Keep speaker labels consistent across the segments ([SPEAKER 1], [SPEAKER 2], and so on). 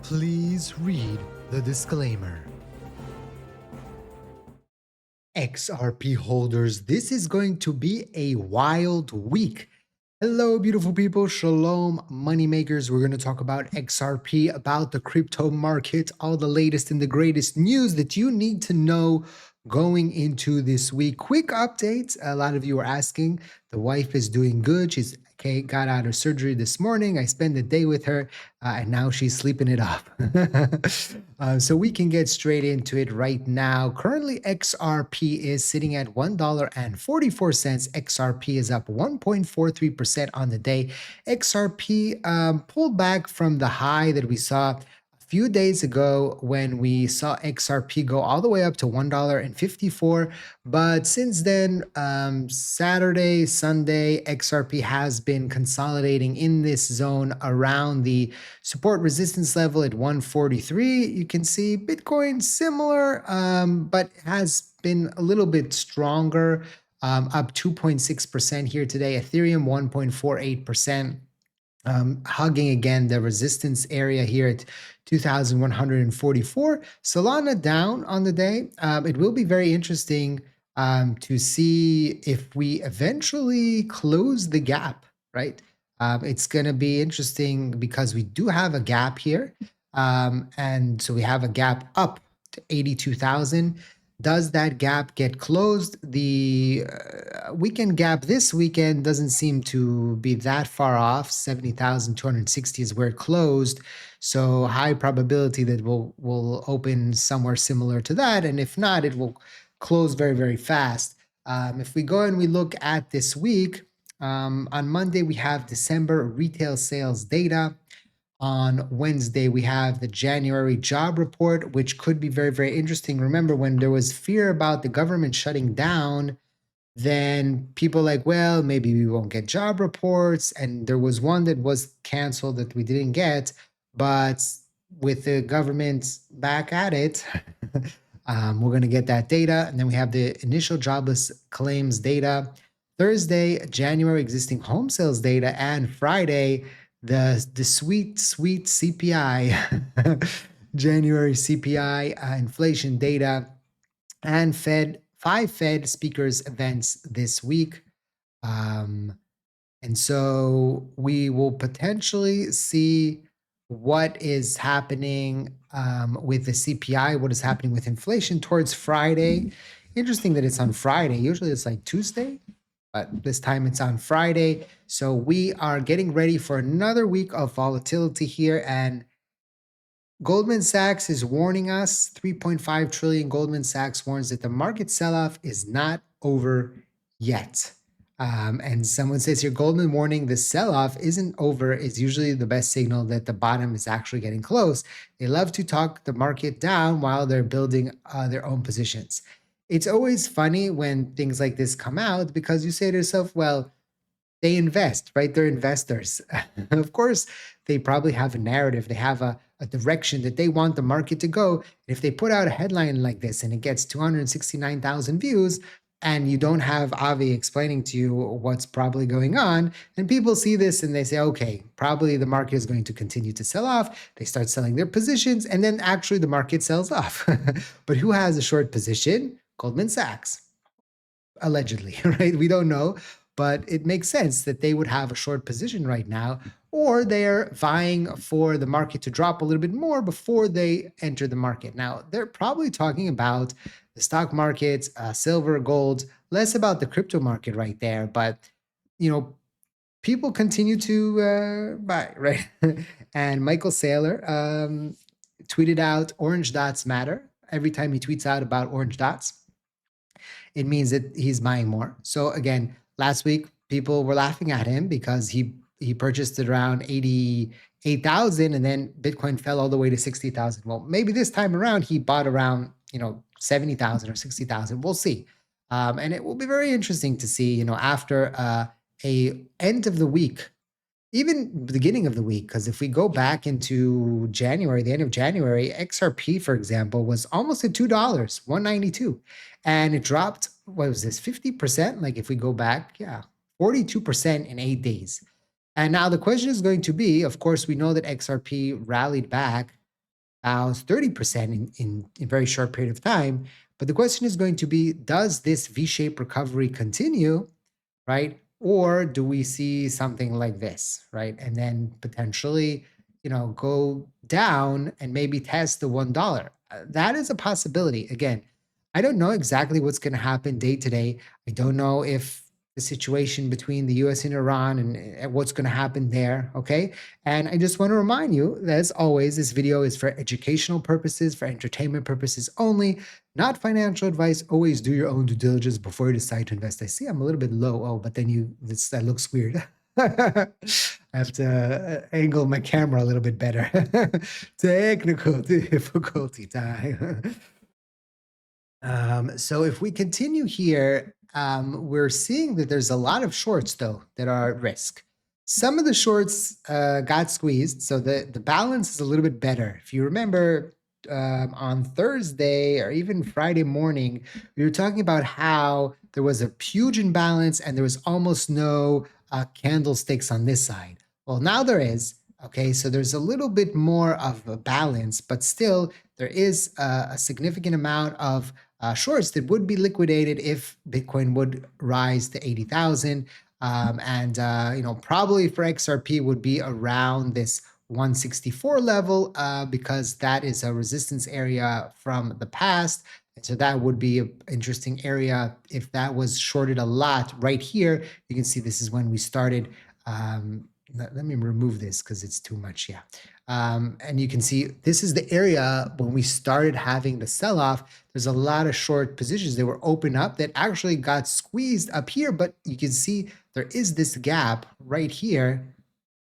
[SPEAKER 1] Please read the disclaimer. XRP holders, this is going to be a wild week. Hello, beautiful people. Shalom, moneymakers. We're going to talk about XRP, about the crypto market, all the latest and the greatest news that you need to know going into this week. Quick update. A lot of you are asking. The wife is doing good. She's got out of surgery this morning. I spent the day with her, and now she's sleeping it off. So we can get straight into it right now. Currently, XRP is sitting at $1.44. XRP is up 1.43% on the day. XRP pulled back from the high that we saw a few days ago when we saw XRP go all the way up to $1.54. But since then, Saturday, Sunday, XRP has been consolidating in this zone around the support resistance level at 143. You can see Bitcoin similar, but has been a little bit stronger, up 2.6% here today. Ethereum 1.48%. Hugging again the resistance area here at 2,144. Solana down on the day. It will be very interesting to see if we eventually close the gap, right? It's going to be interesting because we do have a gap here. And so we have a gap up to 82,000. Does that gap get closed? The weekend gap this weekend doesn't seem to be that far off. 70,260 is where it closed. So high probability that we'll open somewhere similar to that. And if not, it will close very, very fast. If we go and we look at this week, on Monday, we have December retail sales data. On Wednesday, we have the January job report, which could be very, very interesting. Remember, when there was fear about the government shutting down, then people like, well, maybe we won't get job reports. And there was one that was canceled that we didn't get. But with the government back at it, we're going to get that data. And then we have the initial jobless claims data. Thursday, January existing home sales data. And Friday, the sweet CPI, January CPI inflation data, and five Fed speakers events this week. And so we will potentially see what is happening with the CPI, what is happening with inflation towards Friday. Interesting that it's on Friday. Usually it's like Tuesday, but this time it's on Friday. So we are getting ready for another week of volatility here. And Goldman Sachs is warning us, 3.5 trillion. Goldman Sachs warns that the market sell-off is not over yet. And someone says here, Goldman warning the sell-off isn't over is usually the best signal that the bottom is actually getting close. They love to talk the market down while they're building their own positions. It's always funny when things like this come out because you say to yourself, well, they invest, right? They're investors. Of course, they probably have a narrative. They have a direction that they want the market to go. If they put out a headline like this and it gets 269,000 views, and you don't have Avi explaining to you what's probably going on, and people see this and they say, okay, probably the market is going to continue to sell off. They start selling their positions, and then actually the market sells off. But who has a short position? Goldman Sachs, allegedly, right? We don't know, but it makes sense that they would have a short position right now, or they're vying for the market to drop a little bit more before they enter the market. Now, they're probably talking about the stock markets, silver, gold, less about the crypto market right there. But, people continue to buy, right? And Michael Saylor tweeted out, orange dots matter. Every time he tweets out about orange dots, it means that he's buying more. So again, last week, people were laughing at him because he purchased it around 88,000 and then Bitcoin fell all the way to 60,000. Well, maybe this time around, he bought around, 70,000 or 60,000. We'll see. And it will be very interesting to see, after a end of the week, even beginning of the week, because if we go back into January, the end of January, XRP, for example, was almost at $2, 192. And it dropped, what was this, 50%? Like if we go back, 42% in 8 days. And now the question is going to be, of course, we know that XRP rallied back bounce 30% in a very short period of time. But the question is going to be, does this V-shaped recovery continue, right? Or do we see something like this, right? And then potentially, go down and maybe test the $1. That is a possibility. Again, I don't know exactly what's going to happen day to day. I don't know if the situation between the US and Iran and what's going to happen there. Okay. And I just want to remind you that, as always, this video is for educational purposes, for entertainment purposes only, not financial advice. Always do your own due diligence before you decide to invest. I see I'm a little bit low. Oh, but then that looks weird. I have to angle my camera a little bit better. Technical difficulty time. So if we continue here, we're seeing that there's a lot of shorts though that are at risk. Some of the shorts got squeezed, so the balance is a little bit better. If you remember, on Thursday or even Friday morning, we were talking about how there was a huge imbalance and there was almost no candlesticks on this side. Well, now there is. Okay, so there's a little bit more of a balance, but still there is a significant amount of shorts that would be liquidated if Bitcoin would rise to 80,000. And probably for XRP would be around this 164 level because that is a resistance area from the past. And so that would be an interesting area. If that was shorted a lot right here, you can see this is when we started. Let me remove this because it's too much. Yeah. And you can see this is the area when we started having the sell-off. There's a lot of short positions that were open up that actually got squeezed up here, but you can see there is this gap right here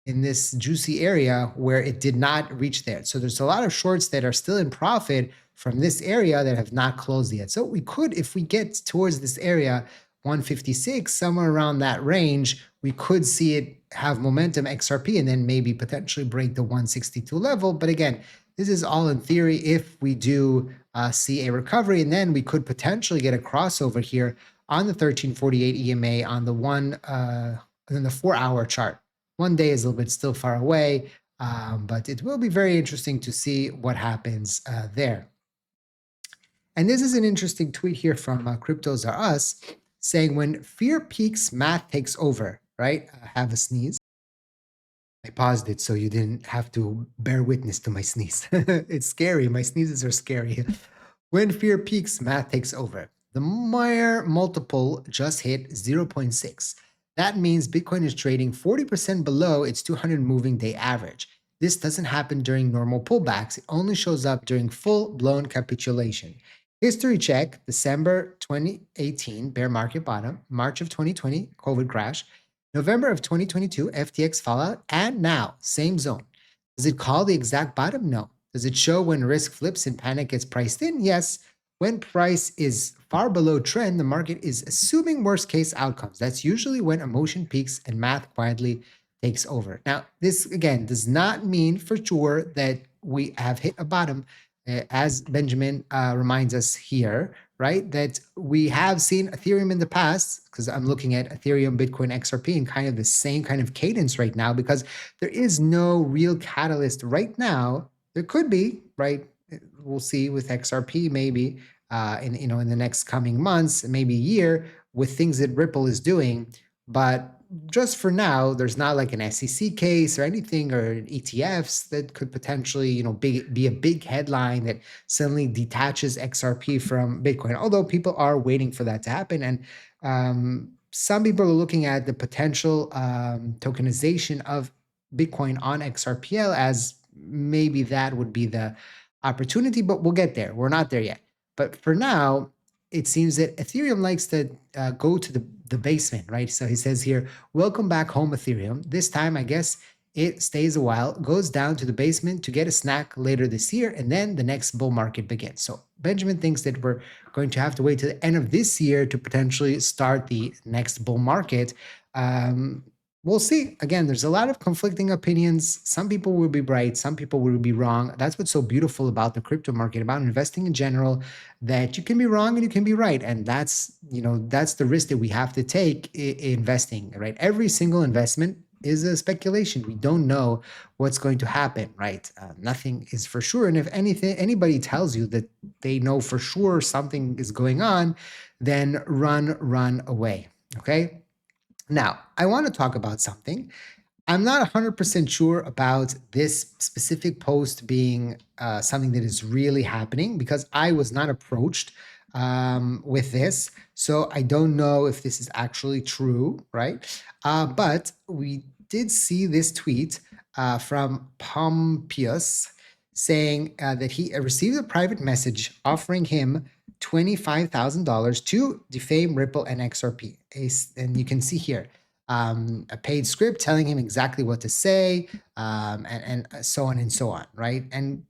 [SPEAKER 1] in this juicy area where it did not reach there. So there's a lot of shorts that are still in profit from this area that have not closed yet. So we could, if we get towards this area, 156, somewhere around that range, we could see it have momentum XRP and then maybe potentially break the 162 level. But again, this is all in theory if we do see a recovery, and then we could potentially get a crossover here on the 1348 EMA on the on the 4-hour chart. One day is a little bit still far away, but it will be very interesting to see what happens there. And this is an interesting tweet here from Cryptos Are Us saying, when fear peaks, math takes over, right? Have a sneeze. I paused it so you didn't have to bear witness to my sneeze. It's scary. My sneezes are scary. When fear peaks, math takes over. The Meyer multiple just hit 0.6. That means Bitcoin is trading 40% below its 200 moving day average. This doesn't happen during normal pullbacks. It only shows up during full-blown capitulation. History check, December 2018, bear market bottom, March of 2020, COVID crash, November of 2022, FTX fallout, and now, same zone. Does it call the exact bottom? No. Does it show when risk flips and panic gets priced in? Yes. When price is far below trend, the market is assuming worst case outcomes. That's usually when emotion peaks and math quietly takes over. Now, this again does not mean for sure that we have hit a bottom. As Benjamin reminds us here, right, that we have seen Ethereum in the past, because I'm looking at Ethereum, Bitcoin, XRP in kind of the same kind of cadence right now, because there is no real catalyst right now. There could be, right? We'll see with XRP maybe in the next coming months, maybe a year, with things that Ripple is doing. But just for now, there's not like an SEC case or anything or ETFs that could potentially, be a big headline that suddenly detaches XRP from Bitcoin. Although people are waiting for that to happen, and some people are looking at the potential tokenization of Bitcoin on XRPL as maybe that would be the opportunity. But we'll get there. We're not there yet. But for now, it seems that Ethereum likes to go to the basement, right? So he says here, welcome back home, Ethereum. This time, I guess it stays a while, goes down to the basement to get a snack later this year, and then the next bull market begins. So Benjamin thinks that we're going to have to wait to the end of this year to potentially start the next bull market. We'll see. Again, there's a lot of conflicting opinions. Some people will be right, some people will be wrong. That's what's so beautiful about the crypto market, about investing in general, that you can be wrong and you can be right. And that's the risk that we have to take in investing, right? Every single investment is a speculation. We don't know what's going to happen, right? Nothing is for sure. And if anything, anybody tells you that they know for sure something is going on, then run away. Okay. Now, I want to talk about something. I'm not 100% sure about this specific post being something that is really happening because I was not approached with this. So I don't know if this is actually true, right? But we did see this tweet from Pompeius saying that he received a private message offering him $25,000 to defame Ripple and XRP. And you can see here a paid script telling him exactly what to say, and so on and so on, right? And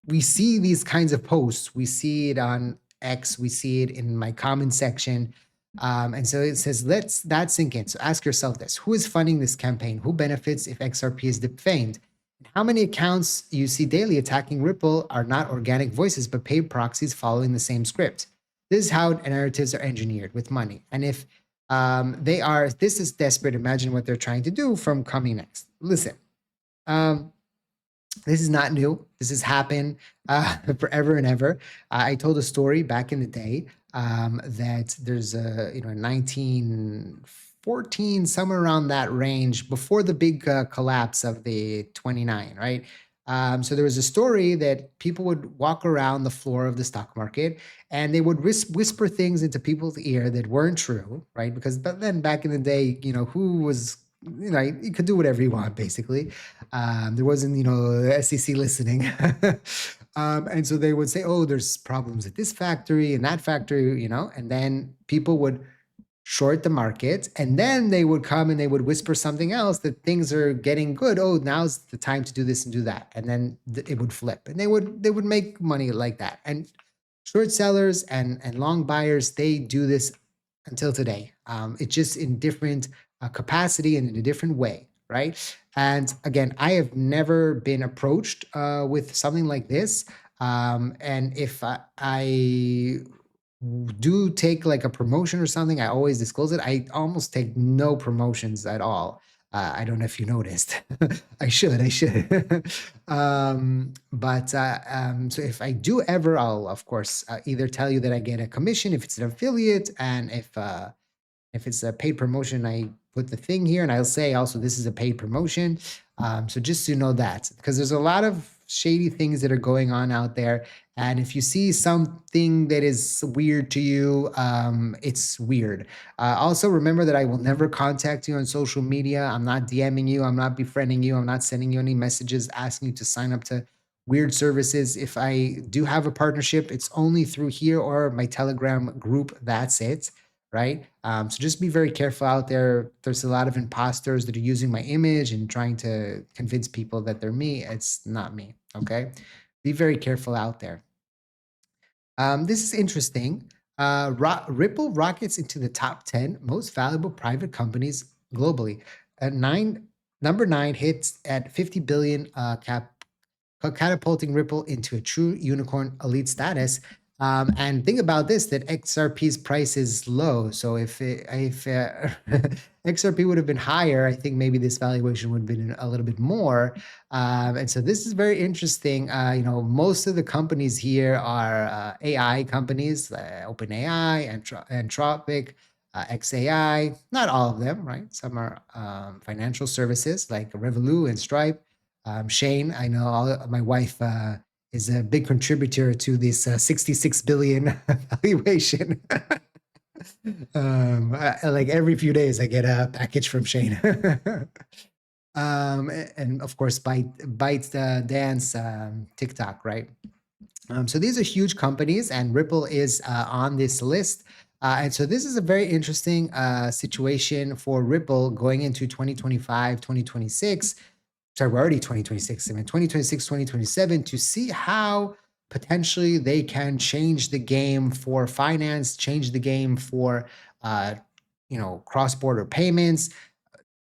[SPEAKER 1] we see these kinds of posts. We see it on X. We see it in my comment section. And so it says, let's that sink in. So ask yourself this: who is funding this campaign? Who benefits if XRP is defamed? How many accounts you see daily attacking Ripple are not organic voices, but paid proxies following the same script? This is how narratives are engineered with money. And if they are, this is desperate. Imagine what they're trying to do from coming next. Listen, this is not new. This has happened forever and ever. I told a story back in the day that there's a 1914, somewhere around that range, before the big collapse of the 29, right? So there was a story that people would walk around the floor of the stock market and they would whisper things into people's ear that weren't true, right? Because but then back in the day, who was you could do whatever you want, basically. There wasn't, SEC listening. And so they would say, oh, there's problems at this factory and that factory, and then people would short the market, and then they would come and they would whisper something else that things are getting good. Oh, now's the time to do this and do that. And then it would flip and they would make money like that. And short sellers and long buyers, they do this until today. It's just in different capacity and in a different way, right? And again, I have never been approached with something like this. And if I do take like a promotion or something, I always disclose it. I almost take no promotions at all. I don't know if you noticed. I should. So if I do ever, I'll of course either tell you that I get a commission if it's an affiliate, and if it's a paid promotion, I put the thing here and I'll say also this is a paid promotion. So just to know that, because there's a lot of shady things that are going on out there. And if you see something that is weird to you, it's weird. Also, remember that I will never contact you on social media. I'm not DMing you. I'm not befriending you. I'm not sending you any messages asking you to sign up to weird services. If I do have a partnership, it's only through here or my Telegram group. That's it, right? So just be very careful out there. There's a lot of imposters that are using my image and trying to convince people that they're me. It's not me, okay? Be very careful out there. This is interesting. Ripple rockets into the top 10 most valuable private companies globally. Number 9 hits at 50 billion catapulting Ripple into a true unicorn elite status. And think about this: that XRP's price is low. So if XRP would have been higher, I think maybe this valuation would have been a little bit more. And so this is very interesting. Most of the companies here are AI companies, OpenAI, Anthropic, XAI. Not all of them, right? Some are financial services like Revolut and Stripe. Shane, I know my wife is a big contributor to this 66 billion valuation. Like every few days, I get a package from Shane. And of course, Byte Dance, TikTok, right? So these are huge companies, and Ripple is on this list. And so this is a very interesting situation for Ripple going into 2025, 2026. Sorry, we're already 2026. I mean, 2026, 2027, to see how potentially they can change the game for finance, change the game for, cross-border payments.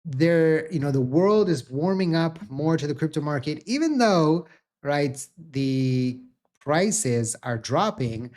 [SPEAKER 1] The world is warming up more to the crypto market, even though, right, the prices are dropping.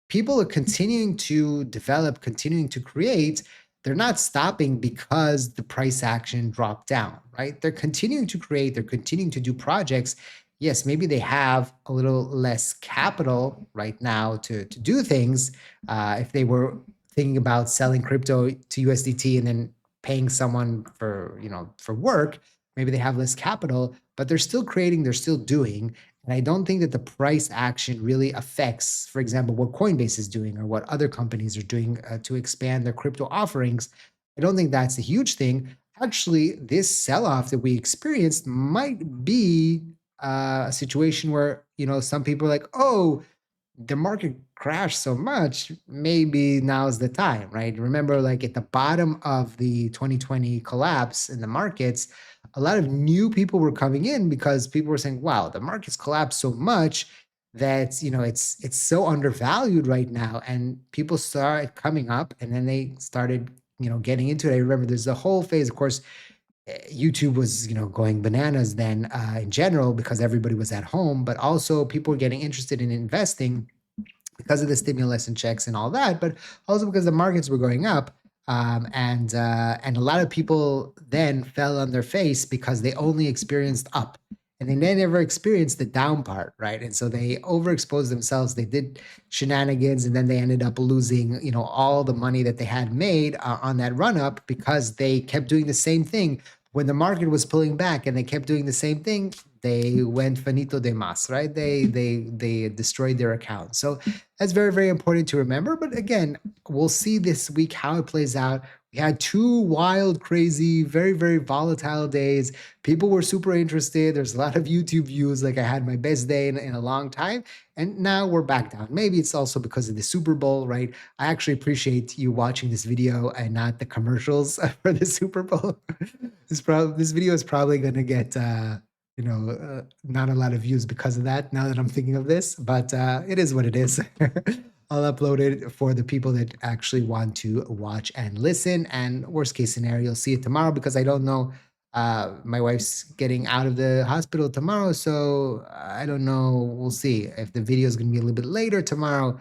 [SPEAKER 1] People are continuing to develop, continuing to create. they're not stopping because the price action dropped down, right? They're continuing to create, they're continuing to do projects. Yes, maybe they have a little less capital right now to do things. If they were thinking about selling crypto to USDT and then paying someone for, for work, maybe they have less capital, but they're still creating, they're still doing. And I don't think that the price action really affects, for example, what Coinbase is doing or what other companies are doing to expand their crypto offerings. I don't think that's a huge thing. Actually, this sell off that we experienced might be a situation where, some people are like, oh, the market crashed so much, maybe now's the time, right? Remember, like at the bottom of the 2020 collapse in the markets, a lot of new people were coming in because people were saying, wow, the market's collapsed so much that it's so undervalued right now. And people started coming up and then they started, getting into it. I remember there's a whole phase, of course, YouTube was, going bananas then in general because everybody was at home, but also people were getting interested in investing because of the stimulus and checks and all that, but also because the markets were going up. And a lot of people then fell on their face because they only experienced up and they never experienced the down part, right? And so they overexposed themselves. They did shenanigans, and then they ended up losing, all the money that they had made on that run up because they kept doing the same thing. When the market was pulling back and they kept doing the same thing, they went finito de mas, right? They destroyed their account. So that's very, very important to remember. But again, we'll see this week how it plays out. We had two wild, crazy, very, very volatile days. People were super interested. There's a lot of YouTube views. Like I had my best day in a long time. And now we're back down. Maybe it's also because of the Super Bowl, right? I actually appreciate you watching this video and not the commercials for the Super Bowl. This video is probably going to get not a lot of views because of that now that I'm thinking of this, but it is what it is. I'll upload it for the people that actually want to watch and listen. And worst case scenario, see it tomorrow because I don't know. My wife's getting out of the hospital tomorrow, so I don't know. We'll see if the video is going to be a little bit later tomorrow.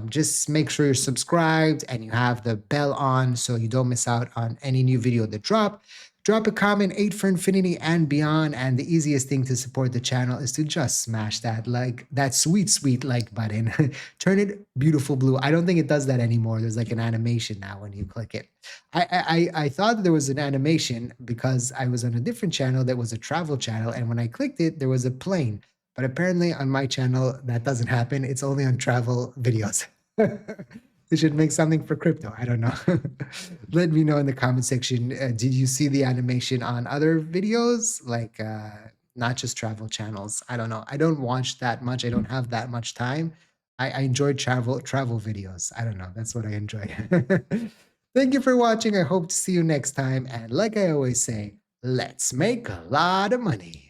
[SPEAKER 1] Just make sure you're subscribed and you have the bell on so you don't miss out on any new video that drop. Drop a comment, 8 for infinity and beyond. And the easiest thing to support the channel is to just smash that sweet, sweet like button. Turn it beautiful blue. I don't think it does that anymore. There's like an animation now when you click it. I thought there was an animation because I was on a different channel that was a travel channel. And when I clicked it, there was a plane. But apparently on my channel, that doesn't happen. It's only on travel videos. They should make something for crypto. I don't know. Let me know in the comment section. Did you see the animation on other videos? Like not just travel channels. I don't know. I don't watch that much. I don't have that much time. I enjoy travel videos. I don't know. That's what I enjoy. Thank you for watching. I hope to see you next time. And like I always say, let's make a lot of money.